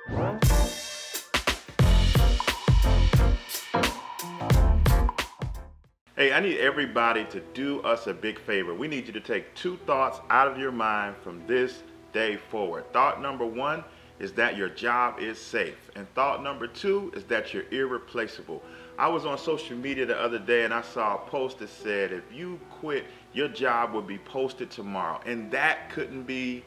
Hey, I need everybody to do us a big favor. We need you to take 2 thoughts out of your mind from this day forward. Thought number 1 is that your job is safe. And thought number 2 is that you're irreplaceable. I was on social media the other day and I saw a post that said, if you quit, your job will be posted tomorrow. And that couldn't be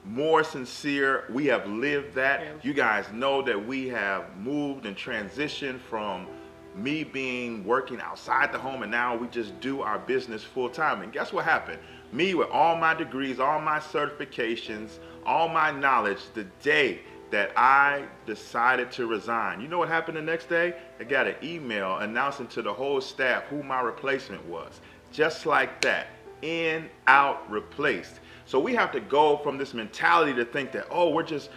more sincere. We have lived that. Yeah. You guys know that we have moved and transitioned from me working outside the home, and now we just do our business full time. And guess what happened? Me with all my degrees, all my certifications, all my knowledge, the day that I decided to resign, you know what happened the next day? I got an email announcing to the whole staff who my replacement was. Just like that, in, out, replaced. So we have to go from this mentality to think that, oh, we're just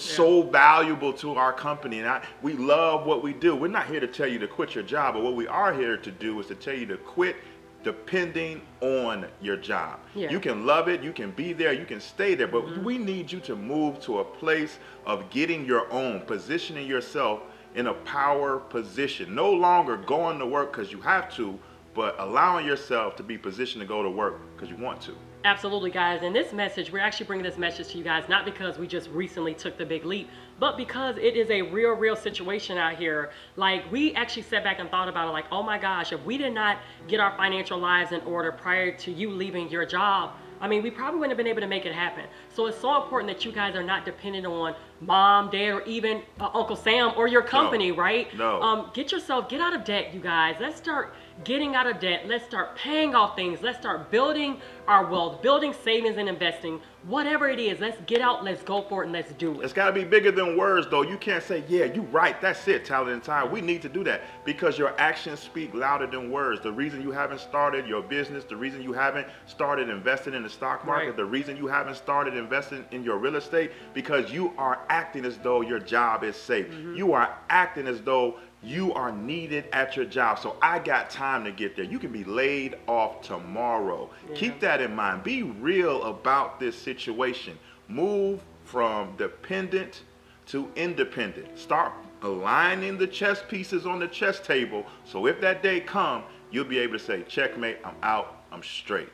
so valuable to our company, and we love what we do. We're not here to tell you to quit your job, but what we are here to do is to tell you to quit depending on your job. Yeah. You can love it, you can be there, you can stay there, but we need you to move to a place of getting your own, positioning yourself in a power position. No longer going to work because you have to, but allowing yourself to be positioned to go to work because you want to. Absolutely, guys. And this message, we're actually bringing this message to you guys, not because we just recently took the big leap, but because it is a real situation out here. Like, we actually sat back and thought about it like, oh my gosh, if we did not get our financial lives in order prior to you leaving your job, I mean, we probably wouldn't have been able to make it happen. So it's so important that you guys are not dependent on mom, dad, or even Uncle Sam or your company, right? No. Get out of debt, you guys. Let's start getting out of debt. Let's start paying off things. Let's start building our wealth, building savings and investing. Whatever it is, let's get out, let's go for it, and let's do it. It's got to be bigger than words, though. You can't say, yeah, you right, that's it, Talent and Time. We need to do that because your actions speak louder than words. The reason you haven't started your business, the reason you haven't started investing in the stock market, Right. the reason you haven't started investing in your real estate, because you are acting as though your job is safe. You are acting as though you are needed at your job. So I got time to get there. You can be laid off tomorrow. Yeah. Keep that in mind. Be real about this situation. Move from dependent to independent. Start aligning the chess pieces on the chess table. So if that day comes, you'll be able to say, checkmate, I'm out, I'm straight.